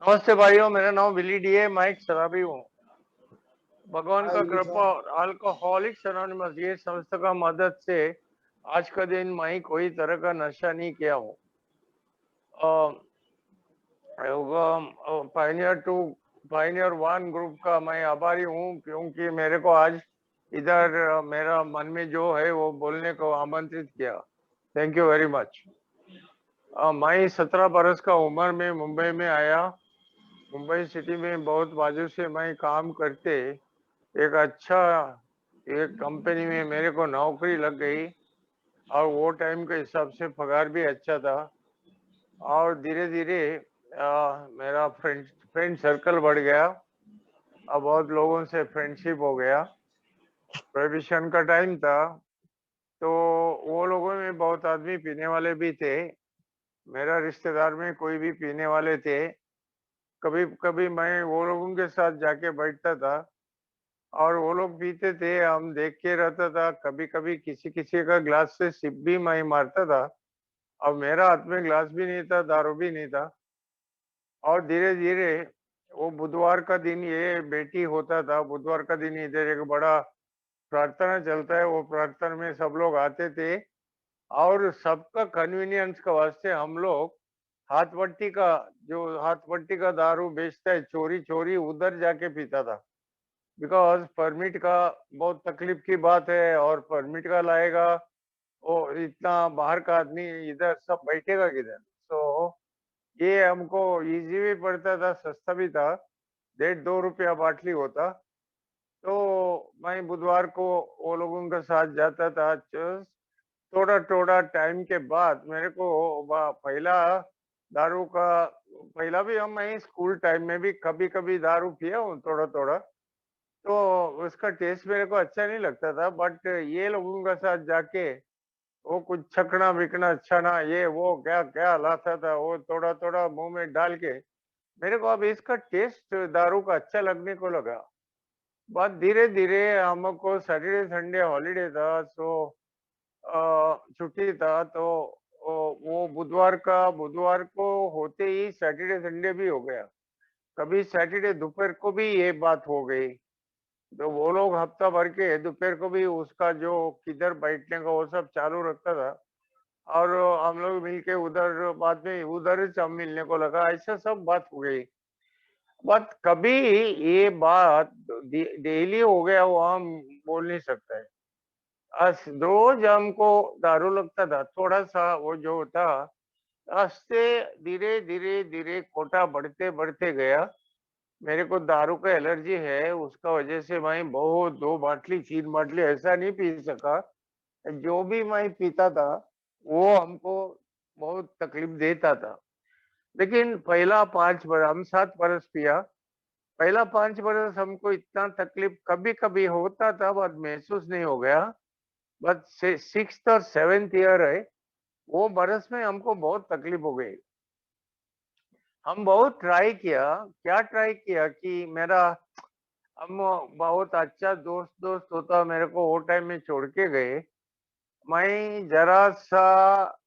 नमस्ते भाइयों, मेरा नाम विली डी है। मैं एक शराबी हूँ। भगवान हाय का विली कृपा साहब। और अल्कोहलिक्स अनोनिमस ये संस्था का मदद से आज का दिन मैं कोई तरह का नशा नहीं किया हूँ। Pioneer to pioneer one group का मैं आभारी हूँ, क्योंकि मेरे को आज इधर मेरा मन में जो है वो बोलने को आमंत्रित किया। Thank you very much. मैं 17 बरस का उम्र में मुंबई में आया। मुंबई सिटी में बहुत बाजू से मैं काम करते एक अच्छा एक कंपनी में मेरे को नौकरी लग गई, और वो टाइम के हिसाब से पगार भी अच्छा था। और धीरे धीरे मेरा फ्रेंड सर्कल बढ़ गया। अब बहुत लोगों से फ्रेंडशिप हो गया। प्रोहिबिशन का टाइम था, तो वो लोगों में बहुत आदमी पीने वाले भी थे। मेरा रिश्तेदार में कोई भी पीने वाले थे। कभी कभी मैं वो लोगों के साथ जाके बैठता था, और वो लोग पीते थे, हम देख के रहता था। कभी कभी किसी किसी का ग्लास से सिप भी मैं मारता था। अब मेरा हाथ में ग्लास भी नहीं था, दारू भी नहीं था। और धीरे धीरे वो बुधवार का दिन ये बेटी होता था। बुधवार का दिन इधर एक बड़ा प्रार्थना चलता है, वो प्रार्थना में सब लोग आते थे। और सबका कन्वीनियंस का वास्ते हम लोग हाथ पट्टी का दारू बेचता है, चोरी चोरी उधर जाके पीता था। बिकॉज परमिट का बहुत तकलीफ की बात है, और परमिट का लाएगा वो इतना बाहर का आदमी, इधर सब बैठेगा किधर। तो ये हमको इजी भी पड़ता था, सस्ता भी था। 1.5-2 रुपया बाटली होता। तो मैं बुधवार को वो लोगों के साथ जाता था। थोड़ा थोड़ा टाइम के बाद मेरे को पहला दारू का पहला भी हम मैं स्कूल टाइम में भी कभी कभी दारू पिया हूँ, थोड़ा थोड़ा। तो उसका टेस्ट मेरे को अच्छा नहीं लगता था, बट ये लोगों के साथ जाके वो कुछ छकना बिकना अच्छा ना, ये वो क्या क्या लाता था वो थोड़ा थोड़ा मुंह में डाल के मेरे को अब इसका टेस्ट दारू का अच्छा लगने को लगा। बाद धीरे धीरे हमको सैटरडे संडे हॉलीडे था, सो छुट्टी था। तो वो बुधवार को होते ही सैटरडे संडे भी हो गया। कभी सैटरडे दोपहर को भी ये बात हो गई। तो वो लोग हफ्ता भर के दोपहर को भी उसका जो किधर बैठने का वो सब चालू रखता था। और हम लोग मिलके उधर बाद में उधर से हम मिलने को लगा, ऐसा सब बात हो गई। बट कभी ये बात डेली हो गया वो हम बोल नहीं सकते। रोज हमको दारू लगता था थोड़ा सा, वो जो था रास्ते धीरे धीरे धीरे कोटा बढ़ते बढ़ते गया। मेरे को दारू का एलर्जी है, उसका वजह से मैं बहुत 2 बाटली 3 बाटली ऐसा नहीं पी सका। जो भी मैं पीता था वो हमको बहुत तकलीफ देता था। लेकिन पहला 5 बरस हम 7 बरस पिया। पहला 5 बरस हमको इतना तकलीफ कभी कभी होता था, बट महसूस नहीं हो गया। बट 6th और 7th ईयर है, वो बरस में हमको बहुत तकलीफ हो गई। हम बहुत ट्राई किया। क्या ट्राई किया कि मेरा हम बहुत अच्छा दोस्त दोस्त होता, मेरे को वो टाइम में छोड़ के गए। मैं जरा सा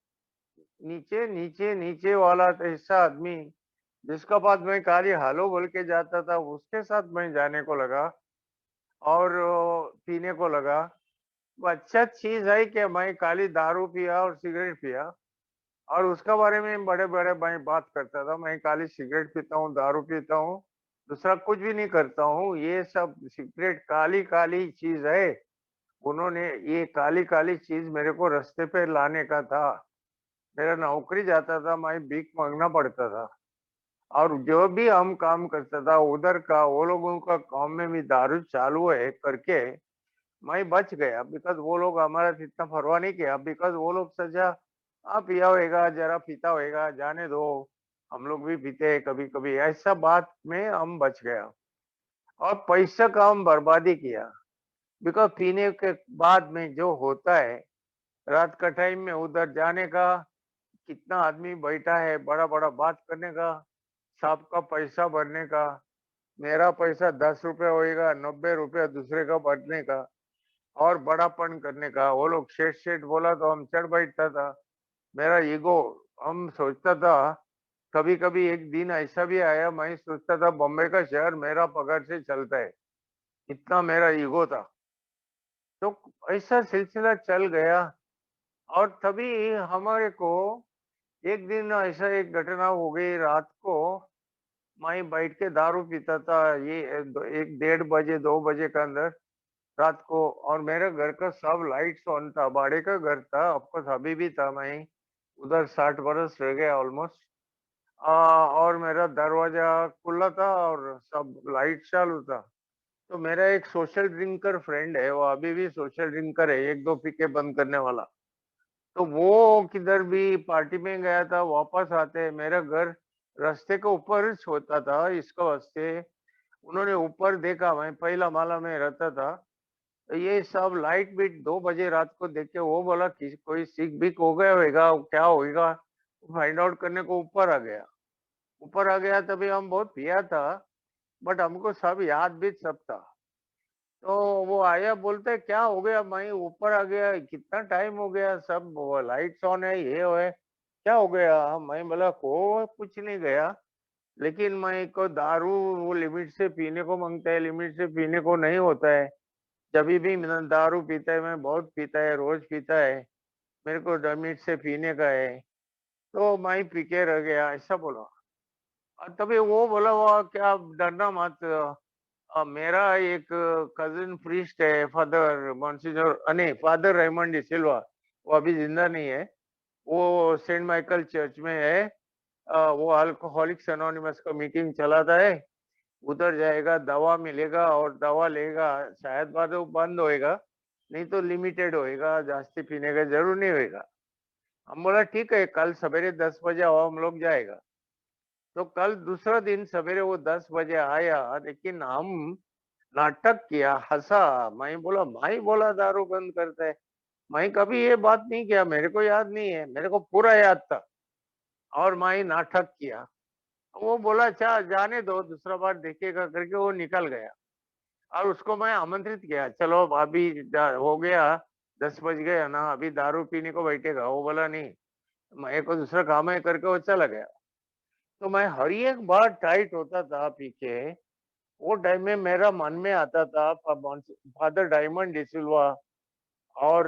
नीचे नीचे नीचे वाला ऐसा आदमी जिसका पास मैं खाली हालो बोल के जाता था, उसके साथ मैं जाने को लगा। और पीने को लगा। वो अच्छा चीज है कि मैं खाली दारू पिया और सिगरेट पिया, और उसका बारे में बड़े बड़े मैं बात करता था। मैं खाली सिगरेट पीता हूँ, दारू पीता हूँ, दूसरा कुछ भी नहीं करता हूँ। ये सब सिगरेट काली काली चीज है। उन्होंने ये काली काली चीज मेरे को रास्ते पे लाने का था। मेरा नौकरी जाता था, मैं भीख मांगना पड़ता था। और जो भी हम काम करता था उधर का वो लोगों का काम में भी दारू चालू है करके मैं बच गया। बिकॉज वो लोग हमारा इतना परवाह नहीं किया। बिकॉज वो लोग सजा, हाँ पिया होएगा, जरा पीता होएगा, जाने दो, हम लोग भी पीते हैं कभी कभी, ऐसा बात में हम बच गया। और पैसा का हम बर्बादी किया। बिकॉज पीने के बाद में जो होता है, रात का टाइम में उधर जाने का, कितना आदमी बैठा है, बड़ा बड़ा बात करने का, सबका पैसा भरने का। मेरा पैसा 10 रुपया होएगा, 90 रुपया दूसरे का भरने का, और बड़ापन करने का। वो लोग शेठ शेठ बोला तो हम चढ़ बैठता था। मेरा ईगो, हम सोचता था कभी-कभी एक दिन ऐसा भी आया, मैं सोचता था बॉम्बे का शहर मेरा पगार से चलता है, इतना मेरा ईगो था। तो ऐसा सिलसिला चल गया और तभी हमारे को एक दिन ऐसा एक घटना हो गई रात को, मैं बैठ के दारू पीता था, ये 1 डेढ़ बजे 2 बजे के अंदर रात को, और मेरे घर का सब लाइट्स ऑन था, भाड़े का घर था, ऑफकोर्स अभी भी था, मैं उधर 60 बरस रह गया ऑलमोस्ट। और मेरा दरवाजा खुला था और सब लाइट चालू था। तो मेरा एक सोशल ड्रिंकर फ्रेंड है, वो अभी भी सोशल ड्रिंकर है, 1-2 पी के बंद करने वाला। तो वो किधर भी पार्टी में गया था, वापस आते मेरा घर रास्ते के ऊपर होता था, इसका वास्ते उन्होंने ऊपर देखा, मैं पहला माला में रहता था। तो ये सब लाइट बीट 2 बजे रात को देख के वो बोला कि कोई सिक बिक हो गया होगा, क्या होगा? फाइंड आउट करने को ऊपर आ गया। ऊपर आ गया तभी हम बहुत पिया था, बट हमको सब याद भी सब था। तो वो आया, बोलते क्या हो गया? मैं ऊपर आ गया, कितना टाइम हो गया, सब लाइट्स ऑन है, ये है, क्या हो गया? मैं बोला को कुछ नहीं गया, लेकिन मैं को दारू वो लिमिट से पीने को मांगता है, लिमिट से पीने को नहीं होता है। जभी भी दारू पीता है, मैं बहुत पीता है, रोज पीता है, मेरे को लिमिट से पीने का है, तो मैं पी के रह गया, ऐसा बोला। और तभी वो बोला, वो क्या डरना मत, मेरा एक कजिन प्रीस्ट है, फादर मॉन्सिन्योर नहीं, फादर रेमंड डिसिल्वा, वो अभी जिंदा नहीं है, वो सेंट माइकल चर्च में है। वो अल्कोहलिक्स एनोनिमस का मीटिंग चलाता है, उधर जाएगा, दवा मिलेगा और दवा लेगा, शायद बाद वो बंद होएगा, नहीं तो लिमिटेड होएगा, जास्ती पीने का जरूर नहीं होएगा। हम बोला ठीक है, कल सवेरे 10 बजे आओ, हम लोग जाएगा। तो कल दूसरा दिन सवेरे वो 10 बजे आया, लेकिन हम नाटक किया, हंसा। मैं बोला दारू बंद करता है, मैं कभी ये बात नहीं किया, मेरे को याद नहीं है, मेरे को पूरा याद था, और मैं नाटक किया। वो बोला अच्छा जाने दो, दूसरा बार देखेगा करके वो निकल गया। और उसको मैं आमंत्रित किया, चलो अभी हो गया, 10 बज गया ना, अभी दारू पीने को बैठेगा? वो बोला नहीं, मेरे को दूसरा काम है करके वो चला गया। तो मैं हर एक बार टाइट होता था पी के, वो टाइम में मेरा मन में आता था फादर डायमंड डिसिल्वा और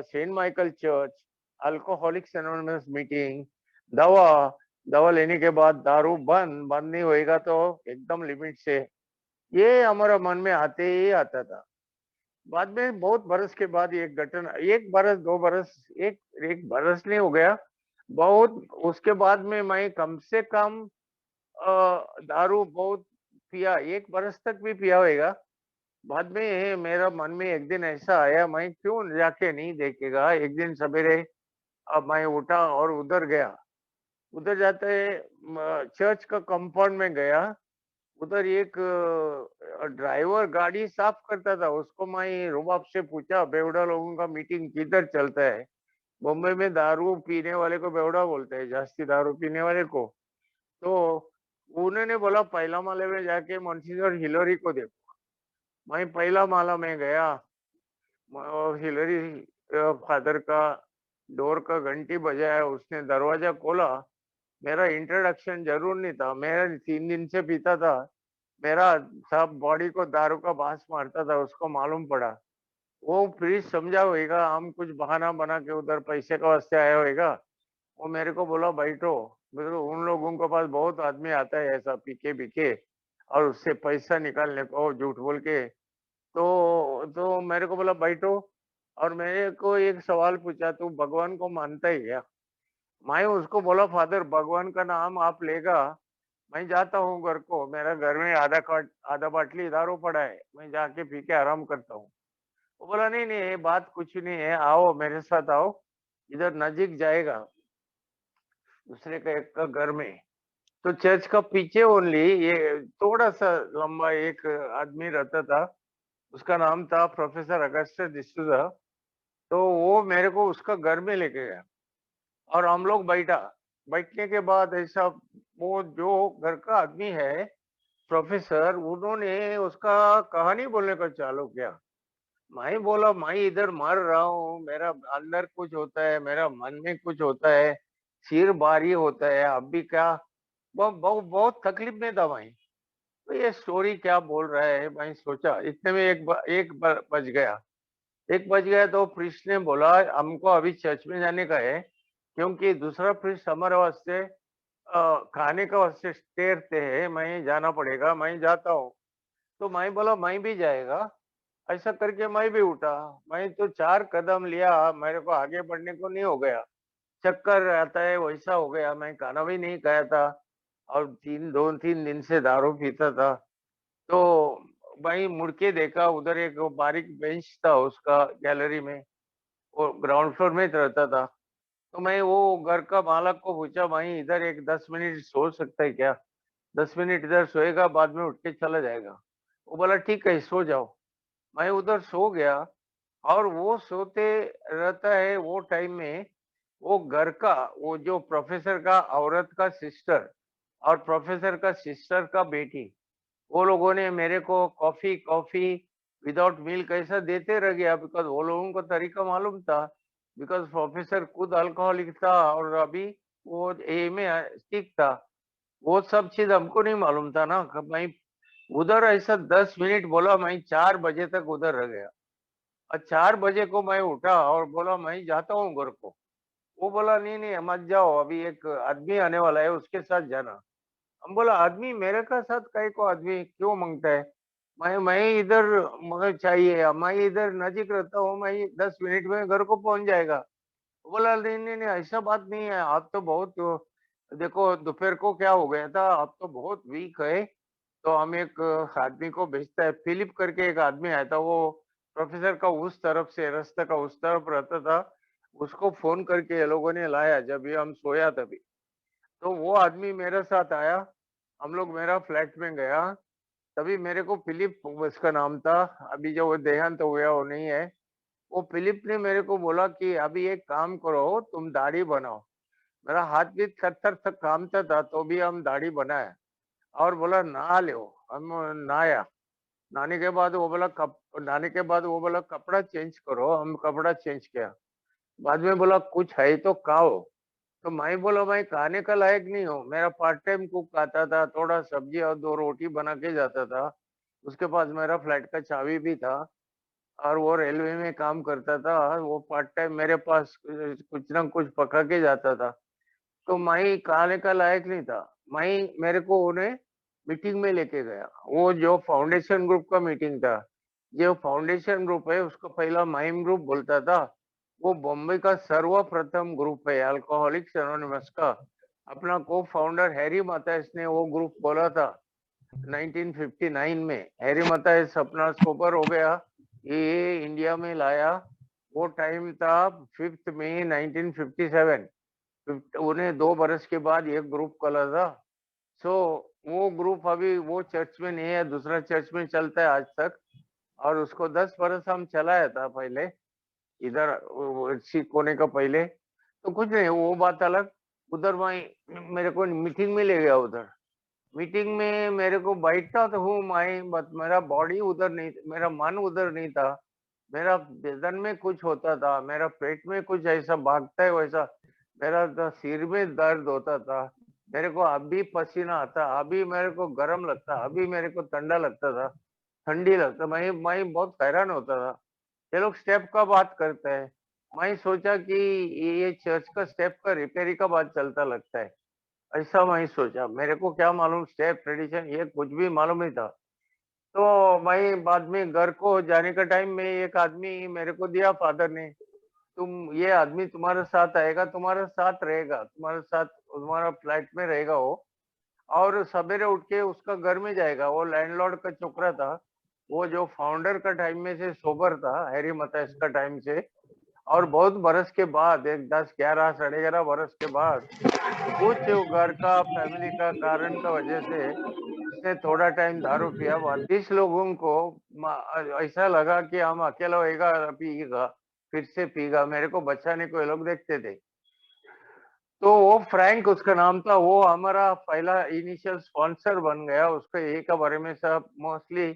saint Michael church, alcoholics anonymous meeting, दवा, दवा लेने के बाद दारू बंद बंद नहीं होएगा तो एकदम लिमिट से, ये हमारा मन में आते ही आता था। बाद में बहुत बरस के बाद एक घटना, 1 बरस 2 बरस, एक 1 बरस नहीं हो गया, बहुत उसके बाद में मैं कम से कम दारू बहुत पिया, 1 बरस तक भी पिया होएगा। बाद में मेरा मन में एक दिन ऐसा आया, मैं क्यों जाके नहीं देखेगा? एक दिन सवेरे अब मैं उठा और उधर गया। उधर जाते चर्च का कंपाउंड में गया, उधर एक ड्राइवर गाड़ी साफ करता था, उसको मैं रुबाब से पूछा, बेवड़ा लोगों का मीटिंग किधर चलता है? बॉम्बे में दारू पीने वाले को बेवड़ा बोलते हैं, जास्ती दारू पीने वाले को। तो उन्होंने बोला पहला माले में जाके मॉन्सिन्योर हिलरी को देखो। मैं पहला माला में गया, हिलरी फादर का डोर का घंटी बजाया, उसने दरवाजा खोला। मेरा इंट्रोडक्शन जरूर नहीं था, मैं 3 दिन से पीता था, मेरा सब बॉडी को दारू का बांस मारता था, उसको मालूम पड़ा। वो प्लीज समझा होएगा, हम कुछ बहाना बना के उधर पैसे का वास्ते आया होएगा। वो मेरे को बोला बैठो, मेरे को उन लोगों के पास बहुत आदमी आता है ऐसा पीके पीके, और उससे पैसा निकालने को झूठ बोल के। तो मेरे को बोला बैठो, और मेरे को एक सवाल पूछा, तू भगवान को मानता है क्या? मैं उसको बोला फादर भगवान का नाम आप लेगा, मैं जाता हूँ घर को, मेरा घर में आधा बाटली दारू पड़ा है, मैं जाके पी के आराम करता हूँ। वो बोला नहीं नहीं, ये बात कुछ नहीं है, आओ मेरे साथ आओ, इधर नजीक जाएगा, दूसरे का एक का घर में। तो चर्च का पीछे ओनली ये थोड़ा सा लंबा एक आदमी रहता था, उसका नाम था प्रोफेसर अगस्टस डिसूजा। तो वो मेरे को उसका घर में लेके गया, और हम लोग बैठा। बैठने के बाद ऐसा, वो जो घर का आदमी है प्रोफेसर, उन्होंने उसका कहानी बोलने का चालू किया। मैं बोला मैं इधर मर रहा हूँ, मेरा अंदर कुछ होता है, मेरा मन में कुछ होता है, सिर भारी होता है। अब भी क्या बहुत तकलीफ में था भाई। तो ये स्टोरी क्या बोल रहा है भाई, सोचा इतने में बज गया। 1 बज गया तो प्रीस्ट ने बोला हमको अभी चर्च में जाने का है, क्योंकि दूसरा प्रीस्ट हमारे वास्ते खाने का वास्ते टेरते है, मैं जाना पड़ेगा, मैं जाता हूँ। तो मैं बोला मैं भी जाएगा। ऐसा करके मैं भी उठा। मैं तो 4 कदम लिया, मेरे को आगे बढ़ने को नहीं हो गया। चक्कर आता है वैसा हो गया। मैं खाना भी नहीं खाया था और 2-3 दिन से दारू पीता था। तो भाई मुड़ के देखा, उधर एक वो बारीक बेंच था उसका गैलरी में, वो ग्राउंड फ्लोर में रहता था। तो मैं वो घर का मालक को पूछा, भाई इधर एक 10 मिनट सो सकता है क्या? 10 मिनट इधर सोएगा, बाद में उठ के चला जाएगा। वो बोला ठीक है सो जाओ। मैं उधर सो गया। और वो सोते रहता है वो टाइम में, वो घर का, वो जो प्रोफेसर का औरत का सिस्टर और प्रोफेसर का सिस्टर का बेटी, वो लोगों ने मेरे को कॉफी कॉफी विदाउट मिल्क ऐसा देते रह गया, बिकॉज वो लोगों को तरीका मालूम था। बिकॉज प्रोफेसर खुद अल्कोहलिक था और अभी वो ए में ठीक था। वो सब चीज हमको नहीं मालूम था ना। मैं उधर ऐसा 10 मिनट बोला, मैं 4 बजे तक उधर रह गया। और 4 बजे को मैं उठा और बोला मैं जाता हूँ घर को। वो बोला नहीं नहीं मत जाओ, अभी एक आदमी आने वाला है, उसके साथ जाना। हम बोला आदमी मेरे का साथ कई को आदमी क्यों मांगता है? मैं इधर मगर चाहिए, मैं इधर नजीक रहता हूँ, मैं 10 मिनट में घर को पहुंच जाएगा। बोला नहीं नहीं नहीं ऐसा बात नहीं है, आप तो बहुत देखो दोपहर को क्या हो गया था, आप तो बहुत वीक है। तो हम एक आदमी को भेजता है, फिलिप करके एक आदमी आया था, वो प्रोफेसर का उस तरफ से रास्ते का उस तरफ रहता था। उसको फोन करके ये लोगों ने लाया जब ये हम सोया तभी। तो वो आदमी मेरे साथ आया, हम लोग मेरा फ्लैट में गया। तभी मेरे को फिलिप उसका नाम था, अभी जो वो देहांत हो गया वो नहीं है। वो फिलिप ने मेरे को बोला कि अभी एक काम करो, तुम दाढ़ी बनाओ। मेरा हाथ भी थर तक कामता था, तो भी हम दाढ़ी बनाए। और बोला नहा लो। हम नहाया। नहाने के बाद वो बोला नहाने के बाद वो बोला कपड़ा चेंज करो, हम कपड़ा चेंज किया। बाद में बोला कुछ है तो खाओ। तो मैं बोला भाई खाने का लायक नहीं हो, मेरा पार्ट टाइम कुक आता था, थोड़ा सब्जी और 2 रोटी बना के जाता था। उसके पास मेरा फ्लैट का चाबी भी था। और वो रेलवे में काम करता था, वो पार्ट टाइम मेरे पास कुछ ना कुछ पका के जाता था। तो मैं खाने का लायक नहीं था। मैं मेरे को उन्हें मीटिंग में लेके गया, वो जो फाउंडेशन ग्रुप का मीटिंग था। जो फाउंडेशन ग्रुप है उसको पहला माइम ग्रुप बोलता था। वो बॉम्बे का सर्वप्रथम ग्रुप है अल्कोहलिक्स एनोनिमस का। अपना को फाउंडर हैरी मतायस ने वो ग्रुप बोला था 1959 में। हैरी मतायस अपना सोबर हो गया, ये इंडिया में लाया। वो टाइम था 5 मई 1957। उन्हें 2 बरस के बाद एक ग्रुप खोला था। सो वो ग्रुप अभी वो चर्च में नहीं है, दूसरा चर्च में चलता है आज तक। और उसको 10 बरस हम चलाया था पहले, इधर सिख होने का पहले। तो कुछ नहीं, वो बात अलग। उधर मैं मेरे को मीटिंग में ले गया उधर। मीटिंग में मेरे को बैठता तो हूँ मैं, बट मेरा बॉडी उधर नहीं, मेरा मन उधर नहीं था। मेरा बदन में कुछ होता था, मेरा पेट में कुछ ऐसा भागता है वैसा। मेरा तो सिर में दर्द होता था। मेरे को अभी पसीना आता, अभी मेरे को गर्म लगता, अभी मेरे को ठंडा लगता था, ठंडी लगता। मैं बहुत हैरान होता था। ये लोग स्टेप का बात करते हैं। मैं सोचा कि ये चर्च का स्टेप का रिपेयरी का बात चलता लगता है। ऐसा मैं सोचा, मेरे को क्या मालूम स्टेप ट्रेडिशन ये कुछ भी मालूम नहीं था। तो मैं बाद में घर को जाने का टाइम में एक आदमी मेरे को दिया फादर ने, तुम ये आदमी तुम्हारे साथ आएगा, तुम्हारे साथ रहेगा, तुम्हारे साथ तुम्हारा फ्लैट में रहेगा वो। और सवेरे उठ के उसका घर में जाएगा, वो लैंडलॉर्ड का छोकरा था। वो जो फाउंडर का टाइम में से सोबर था, हैरी मतायस का टाइम से। और बहुत बरस के बाद, एक 10-11 11.5 बरस के बाद, कुछ घर का फैमिली का कारण का वजह से उसने थोड़ा टाइम दारू पिया। 30 लोगों को ऐसा लगा कि हम अकेला होएगा, पिएगा, फिर से पीगा, मेरे को बचाने को ये लोग देखते थे। तो वो फ्रैंक उसका नाम था, वो हमारा पहला इनिशियल स्पॉन्सर बन गया। उसको यही का बारे में सब मोस्टली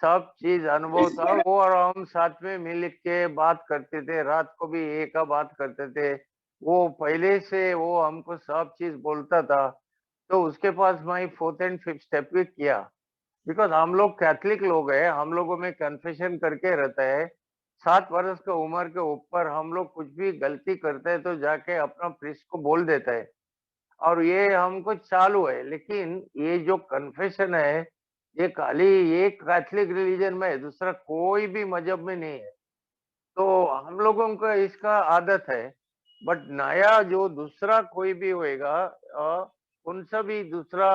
सब चीज अनुभव था। वो और हम साथ में मिल के बात करते थे, रात को भी एक का बात करते थे। वो पहले से वो हमको सब चीज़ बोलता था, तो उसके पास मैं 4th एंड 5th स्टेप भी किया। बिकॉज़ हम लोग कैथलिक लोग हैं, हम लोगों में कन्फेशन करके रहता है। 7 वर्ष का उम्र के ऊपर हम लोग कुछ भी गलती करते हैं तो जाके अपना प्रीस्ट को बोल देता है और ये हमको चालू है। लेकिन ये जो कन्फेशन है, ये खाली ये कैथलिक रिलीजन में है, दूसरा कोई भी मज़हब में नहीं है। तो हम लोगों को इसका आदत है। बट नया जो दूसरा कोई भी होएगा उनसे भी दूसरा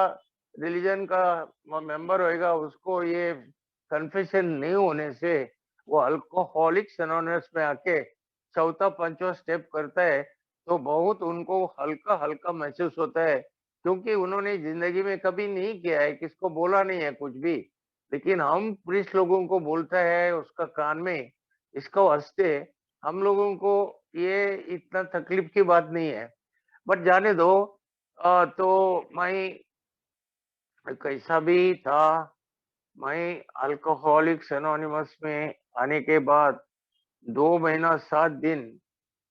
रिलीजन का मेंबर होएगा, उसको ये कन्फेशन नहीं होने से वो अल्कोहलिक्स एनोनिमस में आके चौथा पांचवा स्टेप करता है, तो बहुत उनको हल्का हल्का महसूस होता है, क्योंकि उन्होंने जिंदगी में कभी नहीं किया है, किसको बोला नहीं है कुछ भी। लेकिन हम प्रीस्ट लोगों को बोलता है उसका कान में, इसको हँसते, हम लोगों को ये इतना तकलीफ की बात नहीं है। बट जाने दो। तो कैसा भी था, मैं अल्कोहलिक्स एनोनिमस में आने के बाद 2 महीना 7 दिन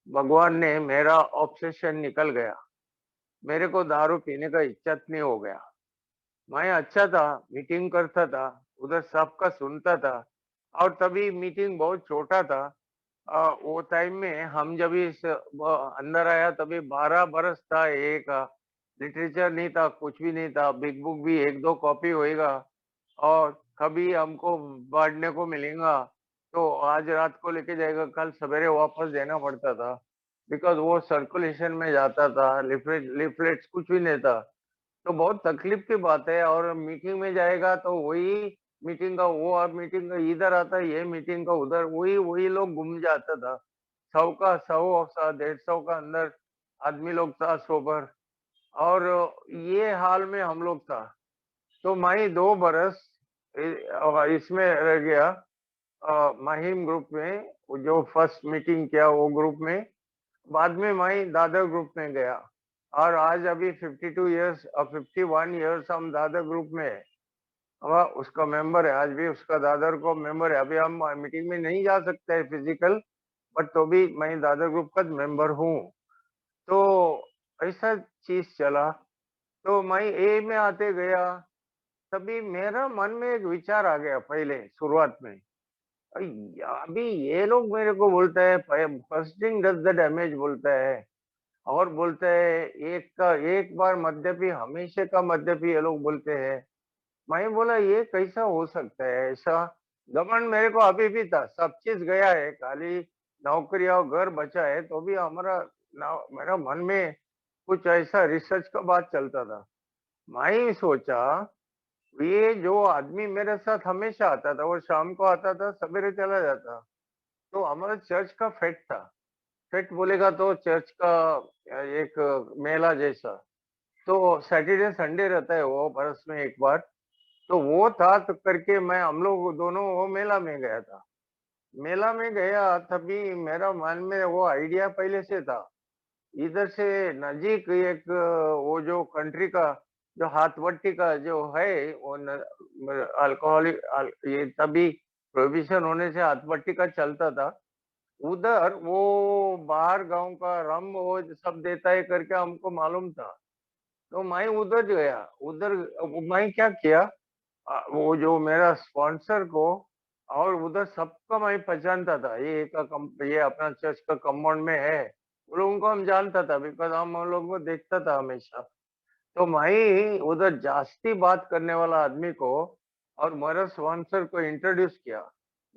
भगवान ने मेरा ऑब्सेशन निकल गया। मेरे को दारू पीने का इच्छा नहीं हो गया। मैं अच्छा था, मीटिंग करता था, उधर सबका सुनता था और तभी मीटिंग बहुत छोटा था। वो टाइम में हम जब अंदर आया तभी 12 बरस था। एक लिटरेचर नहीं था, कुछ भी नहीं था, बिग बुक भी एक दो कॉपी होएगा और कभी हमको बांटने को मिलेगा तो आज रात को लेके जाएगा, कल सवेरे वापस देना पड़ता था। बिकॉज वो सर्कुलेशन में जाता था, लिफलेट्स कुछ भी नहीं था। तो बहुत तकलीफ की बात है। और मीटिंग में जाएगा तो वही मीटिंग का वो, और मीटिंग का इधर आता है, ये मीटिंग का उधर, वही वही लोग घूम जाता था। 100 का 100 और 150 का अंदर आदमी लोग था सोबर। और ये हाल में हम लोग था। तो मैं 2 बरस इसमें रह गया, माहिम ग्रुप में। वो जो फर्स्ट मीटिंग किया वो ग्रुप में, बाद में मैं दादर ग्रुप में गया। और आज अभी 52 इयर्स और 51 इयर्स हम दादर ग्रुप में है। उसका मेंबर है, आज भी उसका दादर को मेंबर है। अभी हम मीटिंग में नहीं जा सकते हैं फिजिकल, बट तो भी मैं दादर ग्रुप का मेंबर हूँ। तो ऐसा चीज चला। तो मैं ए में आते गया, तभी मेरा मन में एक विचार आ गया पहले शुरुआत में। अभी ये लोग मेरे को बोलता है first thing does the damage बोलता है, और बोलते हैं एक बार मद्यपी हमेशा का मद्यपी, ये लोग बोलते हैं। मैं बोला ये कैसा हो सकता है ऐसा। घमंड मेरे को अभी भी था, सब चीज गया है, खाली नौकरी और घर बचा है, तो भी मेरा मन में कुछ ऐसा रिसर्च का बात चलता था। मैं सोचा ये जो आदमी मेरे साथ हमेशा आता था, वो शाम को आता था, सवेरे चला जाता। तो हमारा चर्च का फेट था। फेट बोलेगा तो चर्च का एक मेला जैसा। तो सैटरडे संडे रहता है वो बरस में एक बार। तो वो था तो करके मैं हम लोग दोनों वो मेला में गया था। मेला में गया तभी मेरा मन में वो आइडिया पहले से था। इधर से नजीक एक वो जो कंट्री का जो हाथवट्टी का जो है वो अल्कोहलिक, ये तभी प्रोहिबिशन होने से हाथवट्टी का चलता था। उधर वो बाहर गांव का रम वो सब देता है करके हमको मालूम था। तो मैं उधर गया। उधर मैं क्या किया, वो जो मेरा स्पॉन्सर को और उधर सबका मैं पहचानता था। ये अपना चर्च का कंपाउंड में है, उन लोगों को हम जानता था, बिकॉज हम उन लोगों को देखता था हमेशा। तो मैं उधर जास्ती बात करने वाला आदमी को और मेरे स्पॉन्सर को इंट्रोड्यूस किया।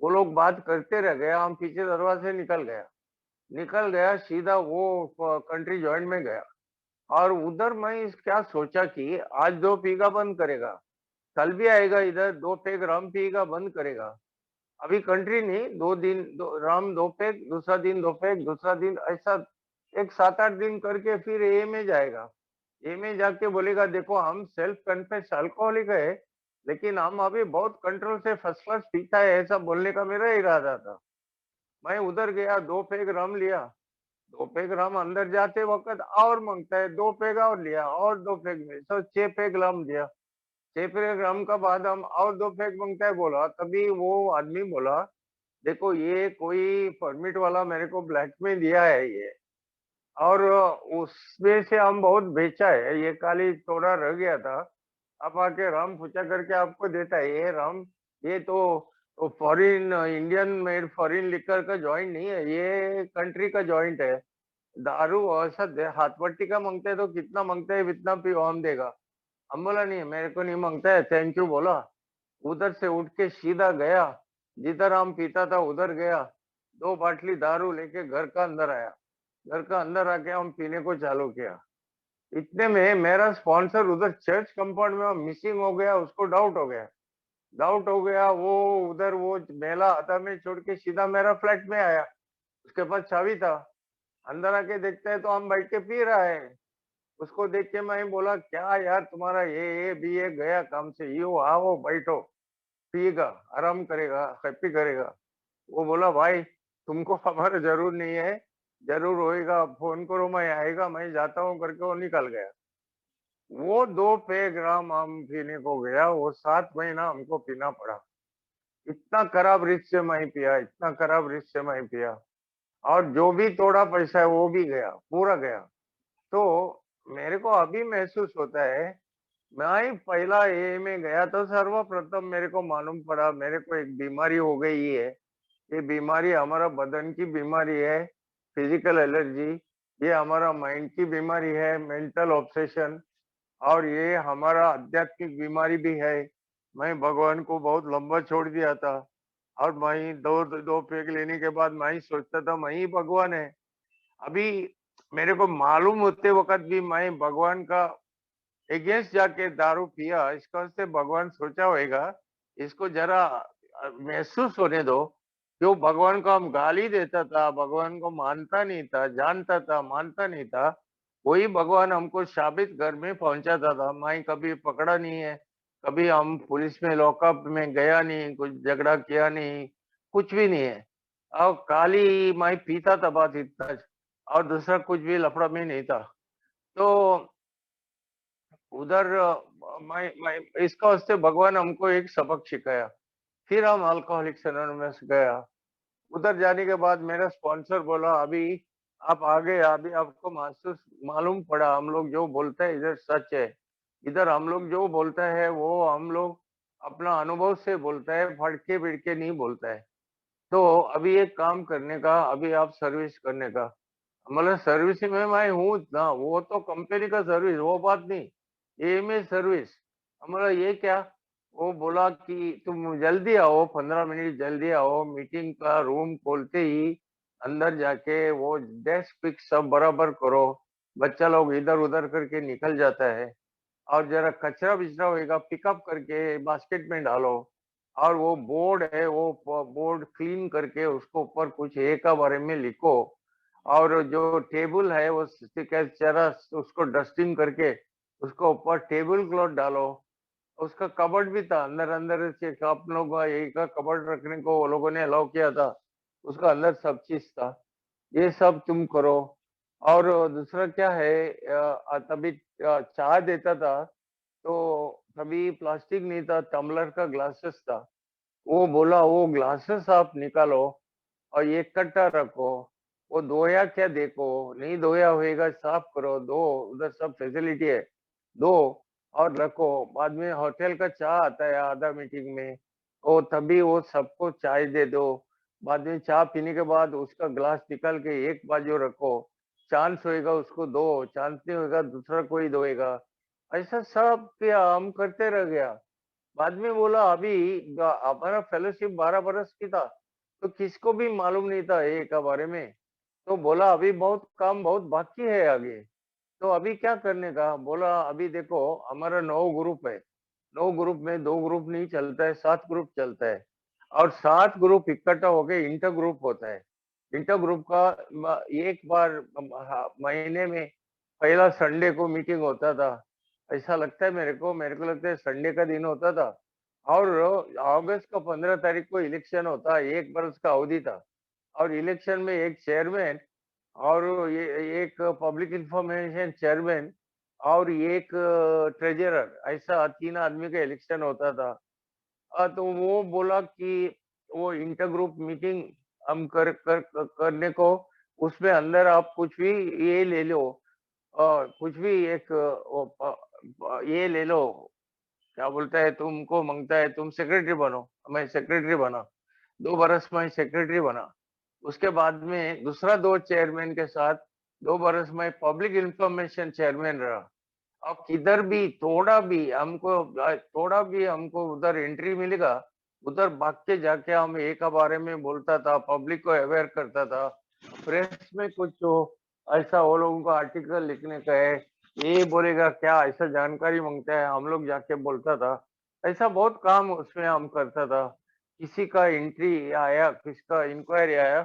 वो लोग बात करते रह गए, हम पीछे दरवाजे से निकल गया सीधा वो कंट्री जॉइंट में गया। और उधर मैं क्या सोचा कि आज 2 पीगा बंद करेगा, कल भी आएगा इधर 2 पैग रम पिएगा बंद करेगा। अभी कंट्री नहीं, 2 दिन राम 2 पैग, दूसरा दिन 2 पैग, दूसरा दिन ऐसा एक 7-8 दिन करके फिर ए में जाएगा। ए में जाके बोलेगा देखो हम सेल्फ कन्फेस अल्कोहलिक है, लेकिन हम अभी बहुत कंट्रोल से फर्स्ट क्लास पीता है, ऐसा बोलने का मेरा इरादा था। मैं उधर गया, 2 पैग रम लिया। 2 पैग रम अंदर जाते वक्त और मांगता है, 2 पैग और लिया, और 2 पैग में तो 6 पैग रम दिया। 6 पैग रम का बाद हम और 2 पैग मांगता है बोला, तभी वो आदमी बोला देखो ये कोई परमिट वाला मेरे को ब्लैक में दिया है ये। और उसमें से हम बहुत बेचा है, ये खाली थोड़ा रह गया था। अब आके राम पूछा करके आपको देता है ये राम। ये तो foreign Indian made foreign liquor का जॉइंट नहीं है, ये कंट्री का जॉइंट है। दारू ऐसा हाथ पट्टी का मांगते है तो कितना मांगते है इतना पियो हम देगा। हम बोला नहीं मेरे को नहीं मांगता है, थैंक यू बोला। उधर से उठ के सीधा गया, जिधर हम पीता था उधर गया, 2 बाटली दारू लेके घर का अंदर आया। घर का अंदर आके हम पीने को चालू किया। इतने में मेरा स्पॉन्सर उधर चर्च कंपाउंड में मिसिंग हो गया, उसको डाउट हो गया। डाउट हो गया वो, उधर वो मेला आता में छोड़ के सीधा मेरा फ्लैट में आया। उसके पास चाबी था। अंदर आके देखता है तो हम बैठ के पी रहा है। उसको देख के मैं बोला क्या यार तुम्हारा ये भी ये गया काम से, यो आओ बैठो, पिएगा, आराम करेगा, हैप्पी करेगा। वो बोला भाई तुमको हमारा जरूर नहीं है, जरूर होएगा, फोन करो मैं आएगा, मैं जाता हूँ करके वो निकल गया। वो 2 पैग हम पीने को गया, वो 7 महीना हमको पीना पड़ा। इतना खराब रिच से मैं पिया, इतना खराब रिच से मैं पिया। और जो भी थोड़ा पैसा है वो भी गया, पूरा गया। तो मेरे को अभी महसूस होता है, मैं पहला ए में गया तो सर्वप्रथम मेरे को मालूम पड़ा मेरे को एक बीमारी हो गई है। ये बीमारी हमारा बदन की बीमारी है, फिजिकल एलर्जी। ये हमारा माइंड की बीमारी है, मेंटल ऑब्सेशन। और ये हमारा आध्यात्मिक बीमारी भी है। मैं भगवान को बहुत लंबा छोड़ दिया था। और मैं दो दो पैग लेने के बाद मैं ही सोचता था मैं ही भगवान है। अभी मेरे को मालूम होते वक्त भी मैं भगवान का अगेंस्ट जाके दारू पिया, इसका से भगवान सोचा होगा इसको जरा महसूस होने दो। जो भगवान को हम गाली देता था, भगवान को मानता नहीं था, जानता था मानता नहीं था, वही भगवान हमको साबित घर में पहुंचाता था। मैं कभी पकड़ा नहीं है, कभी हम पुलिस में लॉकअप में गया नहीं, कुछ झगड़ा किया नहीं, कुछ भी नहीं है। और काली मैं पीता था बात इतना, और दूसरा कुछ भी लफड़ा में नहीं था। तो उधर मैं इसका वास्ते भगवान हमको एक सबक सिखाया। फिर हम अल्कोहलिक्स एनोनिमस गया। उधर जाने के बाद मेरा स्पॉन्सर बोला अभी आप आ गए, अभी आपको महसूस मालूम पड़ा हम लोग जो बोलते हैं इधर सच है। इधर हम लोग जो बोलते हैं वो हम लोग अपना अनुभव से बोलता है, फड़के बिड़के नहीं बोलता है। तो अभी एक काम करने का, अभी आप सर्विस करने का। मतलब सर्विस में मैं हूँ ना, वो तो कंपनी का सर्विस वो बात नहीं, ये में सर्विस। हमारा ये क्या, वो बोला कि तुम जल्दी आओ, 15 मिनट जल्दी आओ, मीटिंग का रूम खोलते ही अंदर जाके वो डेस्क पिक सब बराबर करो। बच्चा लोग इधर उधर करके निकल जाता है। और जरा कचरा बिचरा होएगा पिकअप करके बास्केट में डालो। और वो बोर्ड है, वो बोर्ड क्लीन करके उसको ऊपर कुछ ए का बारे में लिखो। और जो टेबल है वो जरा उसको डस्टिंग करके उसको ऊपर टेबल क्लॉथ डालो। उसका कबर्ड भी था, अंदर अंदर से आप लोग का एक का कबर्ड रखने को वो लोगों ने अलाउ किया था। उसका अंदर सब चीज था। ये सब तुम करो। और दूसरा क्या है, तभी चाय देता था तो कभी प्लास्टिक नहीं था, टम्बलर का ग्लासेस था। वो बोला वो ग्लासेस आप निकालो और ये इकट्ठा रखो। वो धोया क्या देखो, नहीं धोया होएगा साफ करो, दो, उधर सब फैसिलिटी है, दो और रखो। बाद में होटल का चाय आता है आधा मीटिंग में, वो तभी वो सबको चाय दे दो। बाद में चाय पीने के बाद उसका ग्लास निकाल के एक बाजू रखो। चांस होएगा उसको दो, चांस नहीं होएगा दूसरा कोई धोएगा। ऐसा सब किया, हम करते रह गया। बाद में बोला अभी हमारा फेलोशिप 12 बरस की था, तो किसको भी मालूम नहीं था ए का बारे में। तो बोला अभी बहुत काम बहुत बाकी है आगे। तो अभी क्या करने का, बोला अभी देखो हमारा 9 ग्रुप है। 9 ग्रुप में 2 ग्रुप नहीं चलता है, 7 ग्रुप चलता है। और 7 ग्रुप इकट्ठा होके इंटर ग्रुप होता है। इंटर ग्रुप का एक बार महीने में पहला संडे को मीटिंग होता था। ऐसा लगता है मेरे को लगता है संडे का दिन होता था। और अगस्त का 15 तारीख को इलेक्शन होता है, 1 बरस का अवधि था। और इलेक्शन में एक चेयरमैन और ये एक पब्लिक इंफॉर्मेशन चेयरमैन और एक ट्रेजरर, ऐसा 3 आदमी का इलेक्शन होता था। तो वो बोला कि वो इंटर ग्रुप मीटिंग हम करने को उसमें अंदर आप कुछ भी ये ले लो, कुछ भी एक ये ले लो, क्या बोलता है, तुमको मांगता है तुम सेक्रेटरी बनो, मैं सेक्रेटरी बना, 2 बरस में सेक्रेटरी बना। उसके बाद में दूसरा 2 चेयरमैन के साथ 2 बरस में पब्लिक इंफॉर्मेशन चेयरमैन रहा। अब किधर भी थोड़ा भी हमको उधर एंट्री मिलेगा, उधर भाग के जाके हम एक के बारे में बोलता था, पब्लिक को अवेयर करता था। प्रेस में कुछ हो ऐसा वो लोगों को आर्टिकल लिखने का है, ये बोलेगा क्या, ऐसा जानकारी मांगता है, हम लोग जाके बोलता था। ऐसा बहुत काम उसमें हम करता था। किसी का एंट्री आया, किसका इंक्वायरी आया,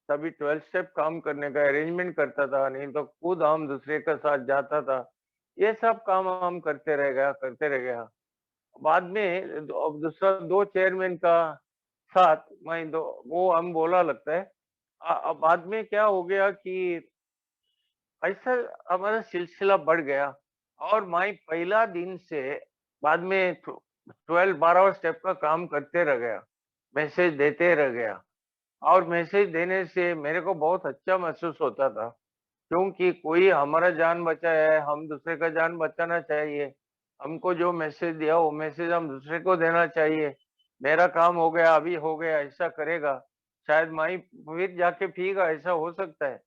तभी 12 स्टेप काम करने का अरेंजमेंट करता था, नहीं तो खुद हम दूसरे के साथ जाता था। ये सब काम हम करते रह गया। बाद में अब दूसरा 2 चेयरमैन का साथ मैं दो वो हम बोला लगता है। अब बाद में क्या हो गया कि ऐसा हमारा सिलसिला बढ़ गया, और मैं पहला दिन से बाद में 12 स्टेप का काम करते रह गया, मैसेज देते रह गया। और मैसेज देने से मेरे को बहुत अच्छा महसूस होता था, क्योंकि कोई हमारा जान बचाया है, हम दूसरे का जान बचाना चाहिए। हमको जो मैसेज दिया वो मैसेज हम दूसरे को देना चाहिए। मेरा काम हो गया, अभी हो गया, ऐसा करेगा, शायद माई फिर जाके पीएगा, ऐसा हो सकता है।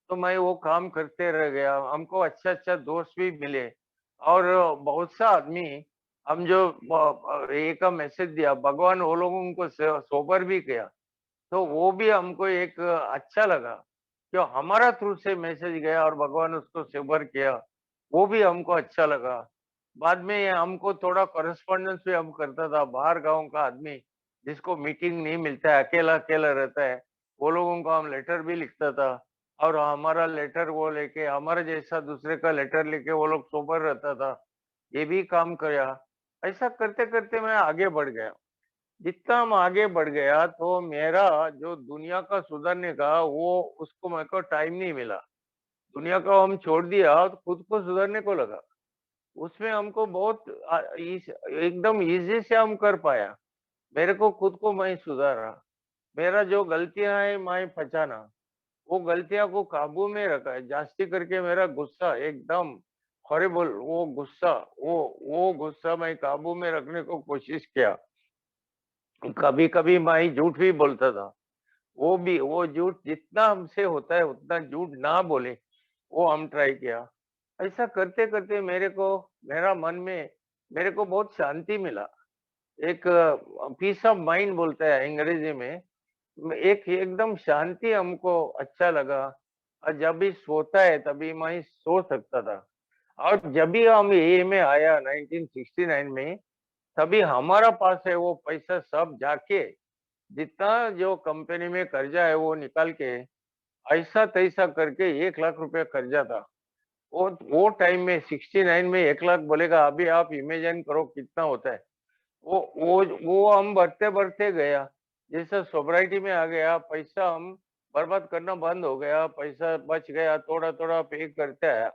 तो मैं वो काम करते रह गया, हमको अच्छा-अच्छा दोस्त भी मिले, और बहुत सा आदमी हम जो एक मैसेज दिया, भगवान वो लोगों को सोबर भी किया। तो वो भी हमको एक अच्छा लगा, जो हमारा थ्रू से मैसेज गया और भगवान उसको सोबर किया, वो भी हमको अच्छा लगा। बाद में हमको थोड़ा कॉरेस्पॉन्डेंस भी हम करता था, बाहर गाँव का आदमी जिसको मीटिंग नहीं मिलता है, अकेला-अकेला रहता है, वो लोगों को हम लेटर भी लिखता था, और हमारा लेटर वो लेके हमारे जैसा दूसरे का लेटर लेके वो लोग सोबर रहता था। ये भी काम किया। ऐसा करते-करते मैं आगे बढ़ गया। जितना हम आगे बढ़ गया तो मेरा जो दुनिया का सुधरने का वो उसको मेरे को टाइम नहीं मिला। दुनिया को हम छोड़ दिया तो खुद को सुधरने को लगा। उसमें हमको बहुत एकदम इजी से हम कर पाया। मेरे को खुद को मैं सुधारा। मेरा जो गलतियां है मैं पहचाना, वो गलतियां को काबू में रखा है। जास्ती करके मेरा गुस्सा एकदम हॉरिबल, वो गुस्सा मैं काबू में रखने को कोशिश किया। कभी कभी मैं झूठ भी बोलता था, वो झूठ जितना हमसे होता है उतना झूठ ना बोले, वो हम ट्राई किया। ऐसा करते करते मेरा मन में मेरे को बहुत शांति मिला। एक पीस ऑफ माइंड बोलता है अंग्रेजी में। एक एकदम शांति हमको अच्छा लगा, और जब भी सोता है तभी मैं सो सकता था। और जब भी हम ये में आया 1969 में, तभी हमारा पास है वो पैसा सब जाके, जितना जो कंपनी में कर्जा है वो निकाल के ऐसा तैसा करके 1 लाख रुपया कर्जा था। वो टाइम में 69 में 1 लाख बोलेगा, अभी आप इमेजिन करो कितना होता है। वो हम बढ़ते-बढ़ते गया। जैसे सोसाइटी में आ गया, पैसा हम बर्बाद करना बंद हो गया, पैसा बच गया, थोड़ा-थोड़ा पे करते आया।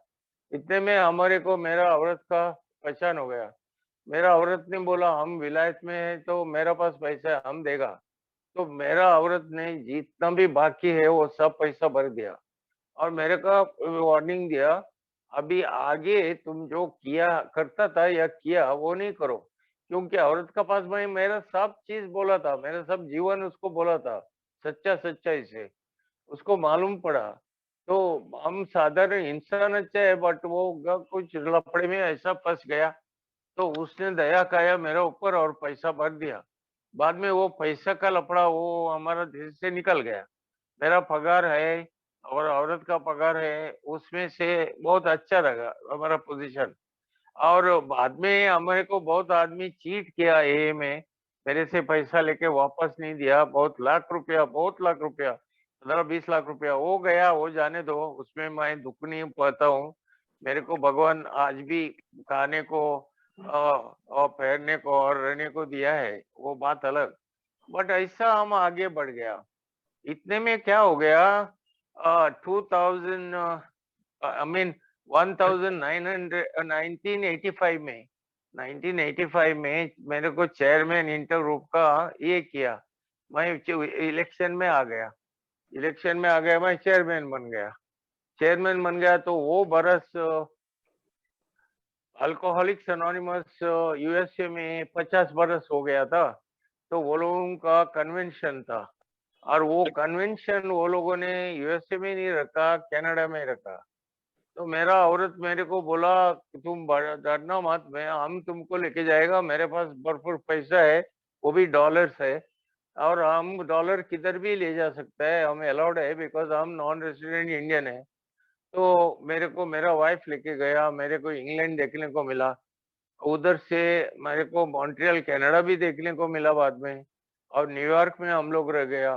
इतने में हमारे को मेरा औरत का पहचान हो गया। मेरा औरत ने बोला हम विलायत में हैं तो मेरे पास पैसा है, हम देगा। तो मेरा औरत ने जितना भी बाकी है वो सब पैसा भर दिया, और मेरे को वार्निंग दिया, अभी आगे तुम जो किया करता था या किया वो नहीं करो। क्योंकि औरत का पास मैं मेरा सब चीज बोला था, मेरा सब जीवन उसको बोला था, सच्चा सच्चाई से उसको मालूम पड़ा। तो हम साधारण इंसान अच्छा है, बट वो कुछ लफड़े में ऐसा फंस गया, तो उसने दया काया मेरे ऊपर और पैसा भर दिया। बाद में वो पैसा का लफड़ा वो हमारा देश से निकल गया। मेरा पगार है और औरत का पगार है, उसमें से बहुत अच्छा रहा हमारा पोजीशन। और बाद में हमारे को बहुत आदमी चीट किया एए में, मेरे से पैसा लेके वापस नहीं दिया, बहुत लाख रुपया, 15-20 लाख रुपया वो गया, वो जाने दो, उसमें मैं दुख नहीं पाता हूँ। मेरे को भगवान आज भी खाने को और पहनने को और रहने को दिया है, वो बात अलग। बट ऐसा हम आगे बढ़ गया। इतने में क्या हो गया, 2000 आई मीन 1900 1985 में 1985 में मेरे को चेयरमैन इंटर ग्रुप का ये किया, मैं इलेक्शन में आ गया। इलेक्शन में आ गया, मैं चेयरमैन बन गया। चेयरमैन बन गया तो वो बरस अल्कोहलिक्स एनोनिमस यूएसए में 50 बरस हो गया था। तो वो लोगों का कन्वेंशन था, और वो कन्वेंशन वो लोगों ने यूएसए में नहीं रखा, कनाडा में रखा। तो मेरा औरत मेरे को बोला कि तुम डरना मत, मैं हम तुमको लेके जाएगा, मेरे पास भरपूर पैसा है, वो भी डॉलर्स है, और हम डॉलर किधर भी ले जा सकता है, हमें अलाउड है, बिकॉज हम नॉन रेसिडेंट इंडियन है। तो मेरे को मेरा वाइफ लेके गया, मेरे को इंग्लैंड देखने को मिला, उधर से मेरे को मॉन्ट्रियल कनाडा भी देखने को मिला बाद में, और न्यूयॉर्क में हम लोग रह गया।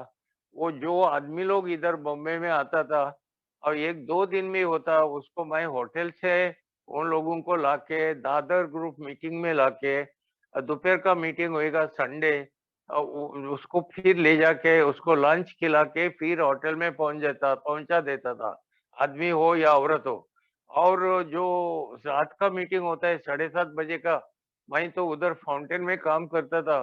वो जो आदमी लोग इधर बॉम्बे में आता था और एक दो दिन में होता, उसको मैं होटल से उन लोगों को लाके दादर ग्रुप मीटिंग में लाके, दोपहर का मीटिंग होएगा संडे, उसको फिर ले जाके उसको लंच खिला के फिर होटल में पहुंचा देता था, आदमी हो या औरत हो। और जो रात का मीटिंग होता है 7:30 बजे का, मैं तो उधर फाउंटेन में काम करता था।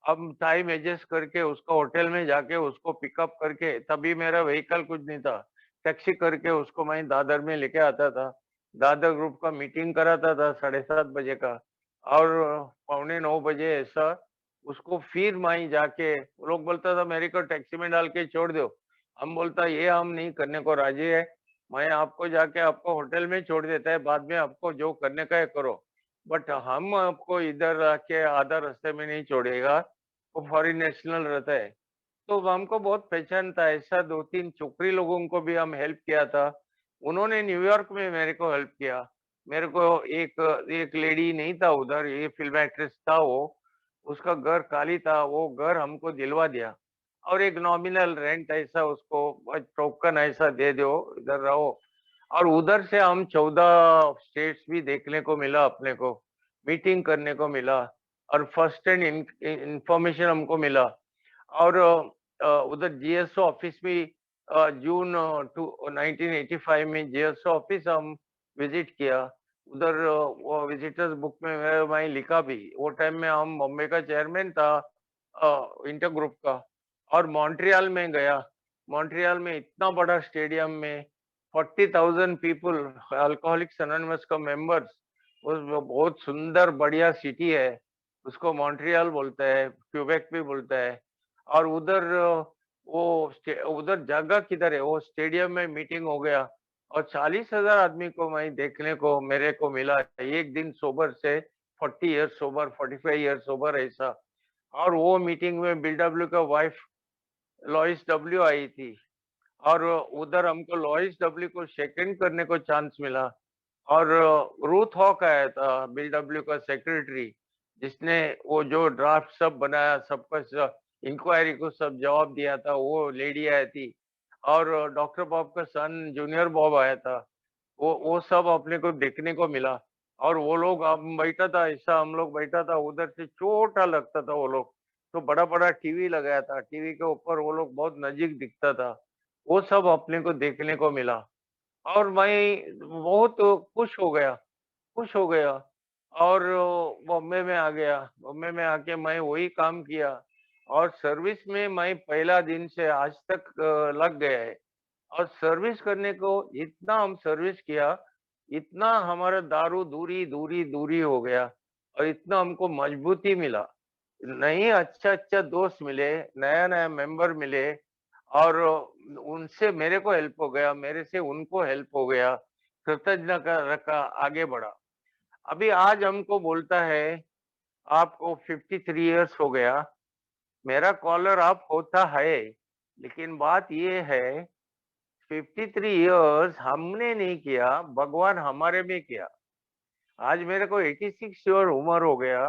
अब टाइम एडजस्ट करके उसको होटल में जाके उसको पिकअप करके, तभी मेरा व्हीकल कुछ नहीं था, टैक्सी करके उसको मैं दादर में लेके आता था। दादर ग्रुप का मीटिंग कराता था 7:30 बजे का, और 8:45 ऐसा उसको फिर मैं जाके, वो लोग बोलता था मेरे को टैक्सी में डाल के छोड़ दो, हम बोलता ये हम नहीं करने को राजी है, मैं आपको जाके आपको होटल में छोड़ देता है, बाद में आपको जो करने का है करो, बट हम आपको इधर आके आधा रास्ते में नहीं छोड़ेगा, वो फॉरेन नेशनल रहता है। तो हमको बहुत पहचान था, ऐसा दो तीन छोकरी लोगों को भी हम हेल्प किया था। उन्होंने न्यूयॉर्क में मेरे को हेल्प किया। मेरे को एक एक लेडी नहीं था उधर, ये फिल्म एक्ट्रेस था वो, उसका घर खाली था, वो घर हमको दिलवा दिया, और एक नॉमिनल रेंट ऐसा उसको टोकन ऐसा दे दो, इधर रहो। और उधर से हम 14 स्टेट्स भी देखने को मिला अपने को, मीटिंग करने को मिला, और फर्स्ट हैंड इंफॉर्मेशन हमको मिला। और उधर जीएसओ ऑफिस भी जून 1985 में जीएसओ ऑफिस हम विजिट किया। उधर वो विजिटर्स बुक में मैं लिखा भी, वो टाइम में हम बॉम्बे का चेयरमैन था इंटर ग्रुप का। और मॉन्ट्रियल में गया, मॉन्ट्रियल में इतना बड़ा स्टेडियम में 40,000 पीपल, अल्कोहलिक्स एनोनिमस का मेंबर्स, उस बहुत सुंदर बढ़िया सिटी है, उसको मॉन्ट्रियल बोलता है, क्यूबेक भी बोलता है। और उधर उधर जगह किधर है, वो स्टेडियम में मीटिंग हो गया, और 40,000 आदमी को मैं देखने को मेरे को मिला, एक दिन सोबर से 40 इयर्स सोबर, 45 इयर्स सोबर ऐसा। और वो मीटिंग में बीडब्ल्यू का वाइफ लॉइस डब्ल्यू आई थी, और उधर हमको लॉइस डब्ल्यू को सेकंड करने को चांस मिला। और रूथ हॉक आया था बीडब्ल्यू का सेक्रेटरी, जिसने वो जो ड्राफ्ट सब बनाया, सबका इंक्वायरी को सब जवाब दिया था, वो लेडी आई थी। और डॉक्टर बॉब का सन जूनियर बॉब आया था, वो सब अपने को देखने को मिला। और वो लोग, हम बैठा था ऐसा, हम लोग बैठा था, उधर से छोटा लगता था वो लोग, तो बड़ा बड़ा टीवी लगाया था, टीवी के ऊपर वो लोग बहुत नजीक दिखता था, वो सब अपने को देखने को मिला। और मैं बहुत खुश हो गया, खुश हो गया। और बॉम्बे में आ गया, बॉम्बे में आके मैं वही काम किया, और सर्विस में मैं पहला दिन से आज तक लग गया है। और सर्विस करने को, इतना हम सर्विस किया, इतना हमारा दारू दूरी दूरी दूरी हो गया, और इतना हमको मजबूती मिला, नहीं अच्छा अच्छा दोस्त मिले, नया नया मेंबर मिले, और उनसे मेरे को हेल्प हो गया, मेरे से उनको हेल्प हो गया, कृतज्ञता का रखा, आगे बढ़ा। अभी आज हमको बोलता है आपको 53 इयर्स हो गया, मेरा कॉलर आप होता है, लेकिन बात ये है 53 इयर्स हमने नहीं किया, भगवान हमारे में किया। आज मेरे को 86 ईयर उम्र हो गया,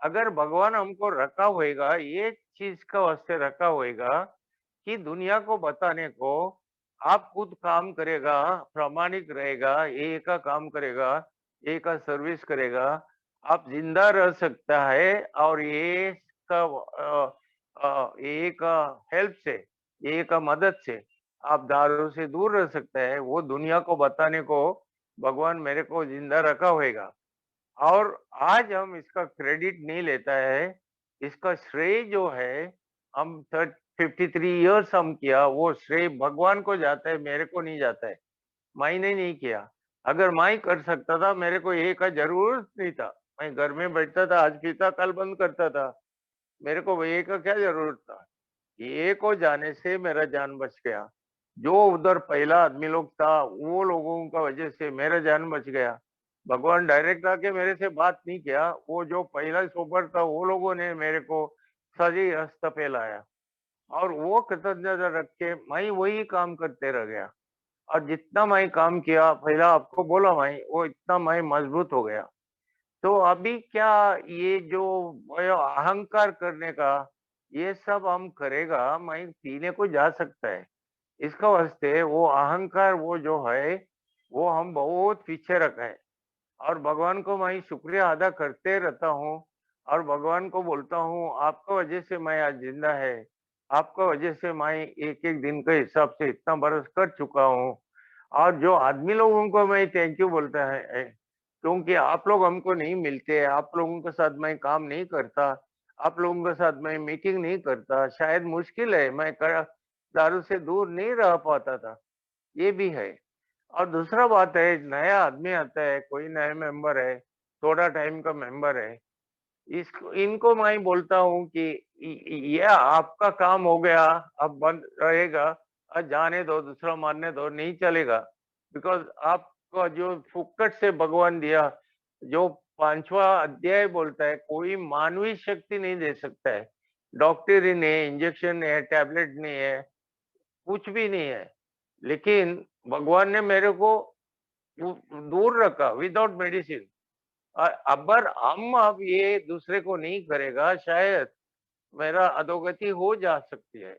अगर भगवान हमको रखा होएगा, ये चीज का वास्ते रखा होएगा कि दुनिया को बताने को, आप खुद काम करेगा, प्रामाणिक रहेगा, ये का काम करेगा, ये का सर्विस करेगा, आप जिंदा रह सकता है। और ये का ये का हेल्प से, ये का मदद से आप दारू से दूर रह सकता है, वो दुनिया को बताने को भगवान मेरे को जिंदा रखा होएगा। और आज हम इसका क्रेडिट नहीं लेता है, इसका श्रेय जो है हम 53 इयर्स हम किया, वो श्रेय भगवान को जाता है, मेरे को नहीं जाता है। माई ने नहीं किया। अगर माई कर सकता था, मेरे को ये का जरूरत नहीं था। मैं घर में बैठता था, आज पीता कल बंद करता था। मेरे को ये का क्या जरूरत था? ये को जाने से मेरा जान बच गया। जो उधर पहला आदमी लोग था, वो लोगों का वजह से मेरा जान बच गया। भगवान डायरेक्ट आके मेरे से बात नहीं किया, वो जो पहला सोबर था, वो लोगों ने मेरे को सही रास्ता पे लाया। और वो कृतज्ञता रख के मैं वही काम करते रह गया। और जितना मैं काम किया, पहला आपको बोला मैं, वो इतना मैं मजबूत हो गया। तो अभी क्या, ये जो अहंकार करने का, ये सब हम करेगा, मैं पीने को जा सकता है। इसका वास्ते वो अहंकार, वो जो है, वो हम बहुत पीछे रखा है। और भगवान को मैं शुक्रिया अदा करते रहता हूँ। और भगवान को बोलता हूँ, आपका वजह से मैं आज जिंदा है। आपका वजह से मैं एक एक दिन के हिसाब से इतना बरस कर चुका हूँ। और जो आदमी लोगों को मैं थैंक यू बोलता है, क्योंकि आप लोग हमको नहीं मिलते, आप लोगों के साथ मैं काम नहीं करता, आप लोगों के साथ मैं मीटिंग नहीं करता, शायद मुश्किल है, मैं दारू से दूर नहीं रह पाता था। ये भी है। और दूसरा बात है, नया आदमी आता है, कोई नया मेंबर है, थोड़ा टाइम का मेंबर है, इसको इनको मैं बोलता हूँ कि ये आपका काम हो गया, अब बंद रहेगा, अब जाने दो, दूसरा मानने दो, नहीं चलेगा। बिकॉज आपका जो फुक्कट से भगवान दिया, जो 5वां अध्याय बोलता है, कोई मानवीय शक्ति नहीं दे सकता है। डॉक्टर ही नहीं है, इंजेक्शन नहीं है, टैबलेट नहीं है, कुछ भी नहीं है। लेकिन भगवान ने मेरे को दूर रखा विदाउट मेडिसिन। अगर हम अब ये दूसरे को नहीं करेगा, शायद मेरा अधोगति हो जा सकती है।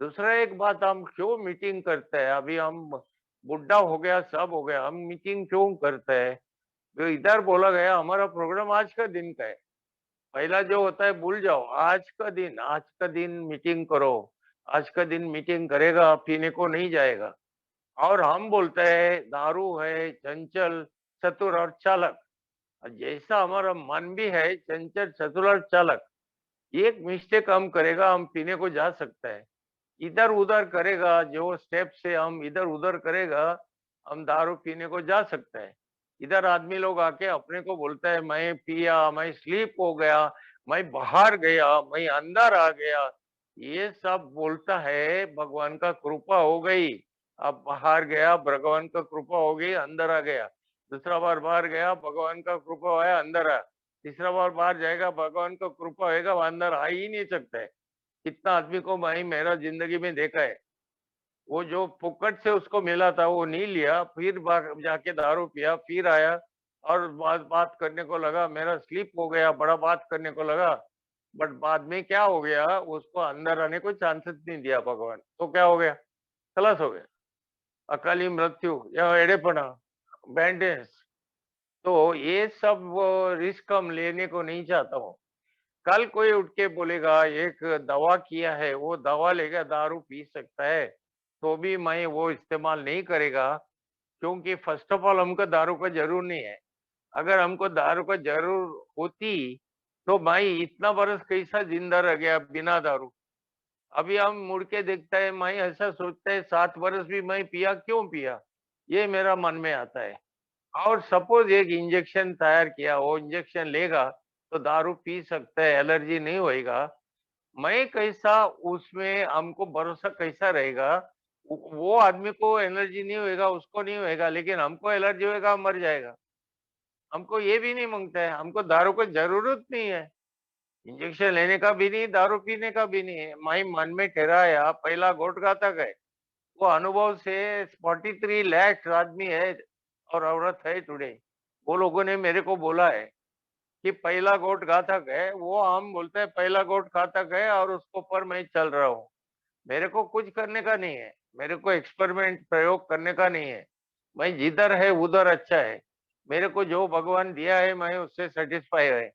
दूसरा एक बात, हम क्यों मीटिंग करते हैं? अभी हम बुढ़ा हो गया, सब हो गया, हम मीटिंग क्यों करते हैं? जो इधर बोला गया, हमारा प्रोग्राम आज का दिन का है। पहला जो होता है भूल जाओ, आज का दिन मीटिंग करो। आज का दिन मीटिंग करेगा, पीने को नहीं जाएगा। और हम बोलते हैं दारू है चंचल, चतुर और चालक। जैसा हमारा मन भी है चंचल, चतुर और चालक। एक मिस्टेक हम करेगा, हम पीने को जा सकता है। इधर उधर करेगा, जो स्टेप से हम इधर उधर करेगा, हम दारू पीने को जा सकते हैं। इधर आदमी लोग आके अपने को बोलता है, मैं पिया, मैं स्लीप हो गया, मैं बाहर गया, मैं अंदर आ गया। ये सब बोलता है भगवान का कृपा हो गई। अब बाहर गया, भगवान का कृपा हो गई, अंदर आ गया। दूसरा बार बाहर गया, भगवान का कृपा आया, अंदर आ। तीसरा बार बाहर जाएगा, भगवान का कृपा होएगा, वो अंदर आ ही नहीं सकता है। कितना आदमी को भाई मेरा जिंदगी में देखा है, वो जो फुकट से उसको मिला था वो नहीं लिया, फिर जाके दारू पिया, फिर आया और बात बात करने को लगा, मेरा स्लीप हो गया, बड़ा बात करने को लगा। बट बाद में क्या हो गया, उसको अंदर आने को चांसेस नहीं दिया भगवान, तो क्या हो गया, खलास हो गया। अकाली मृत्यु या एड़ेपना, बैंडेज। तो ये सब रिस्क हम लेने को नहीं चाहता हूँ। कल कोई उठ के बोलेगा एक दवा किया है, वो दवा लेगा दारू पी सकता है, तो भी मैं वो इस्तेमाल नहीं करेगा। क्योंकि फर्स्ट ऑफ ऑल हमको दारू का जरूर नहीं है। अगर हमको दारू का जरूर होती, तो भाई इतना बरस कैसा जिंदा रह गया बिना दारू। अभी हम मुड़ के देखता है, मैं ऐसा सोचता है 7 बरस भी मैं पिया क्यों पिया, ये मेरा मन में आता है। और सपोज एक इंजेक्शन तैयार किया, वो इंजेक्शन लेगा तो दारू पी सकता है, एलर्जी नहीं होएगा। मैं कैसा, उसमें हमको भरोसा कैसा रहेगा? वो आदमी को एलर्जी नहीं होएगा, उसको नहीं होएगा, लेकिन हमको एलर्जी होएगा, हम मर जाएगा। हमको ये भी नहीं मांगता है, हमको दारू को जरूरत नहीं है, इंजेक्शन लेने का भी नहीं, दारू पीने का भी नहीं है। मैं मन में ठहराया, पहला घोट घातक है। वो अनुभव से 43 लाख आदमी है और औरत है टुडे, वो लोगों ने मेरे को बोला है कि पहला घोट घातक है। वो हम बोलते हैं पहला घोट घातक है, और उसके ऊपर मैं चल रहा हूँ। मेरे को कुछ करने का नहीं है, मेरे को एक्सपेरिमेंट प्रयोग करने का नहीं है। मैं जिधर है उधर अच्छा है। मेरे को जो भगवान दिया है, मैं उससे सेटिस्फाई है।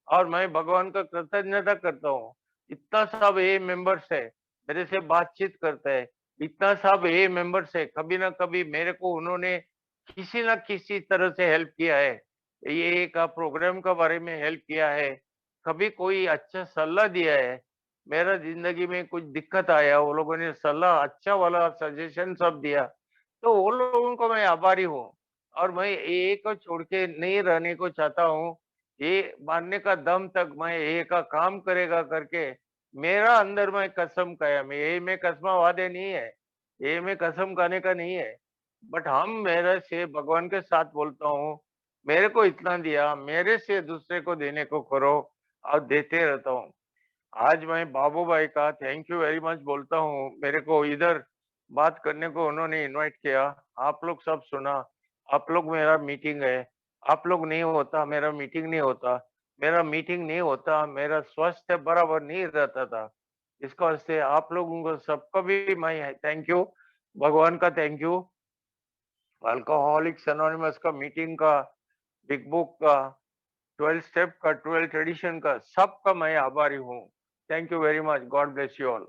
और मैं भगवान का कृतज्ञता करता हूँ। इतना सब ए मेंबर्स है, मेरे से बातचीत करते हैं। इतना सब ए मेंबर्स है, कभी ना कभी मेरे को उन्होंने किसी ना किसी तरह से हेल्प किया है। ये का प्रोग्राम के बारे में हेल्प किया है, कभी कोई अच्छा सलाह दिया है। मेरा जिंदगी में कुछ दिक्कत आया, वो लोगों ने सलाह अच्छा वाला सजेशन सब दिया, तो वो लोगों को मैं आभारी हूँ। और मैं ए को छोड़ के नहीं रहने को चाहता हूँ। ये मानने का दम तक मैं ए का काम करेगा करके मेरा अंदर में कसम खाया। मैं ए में कसमा वादे नहीं है, ए में कसम खाने का नहीं है। बट हम मेरे से भगवान के साथ बोलता हूँ, मेरे को इतना दिया, मेरे से दूसरे को देने को करो और देते रहता हूँ। आज मैं बाबू भाई का थैंक यू वेरी मच बोलता हूँ। मेरे को इधर बात करने को उन्होंने इनवाइट किया। आप लोग सब सुना। आप लोग मेरा मीटिंग है। आप लोग नहीं होता मेरा मीटिंग नहीं होता। मेरा मीटिंग नहीं होता, मेरा स्वास्थ्य बराबर नहीं रहता था। इसका वास्ते आप लोगों को सबको भी मैं थैंक यू, भगवान का थैंक यू, अल्कोहलिक्स एनोनिमस का मीटिंग का, बिग बुक का, 12 स्टेप का, 12 ट्रेडिशन का, सबका मैं आभारी हूँ। Thank you very much. God bless you all.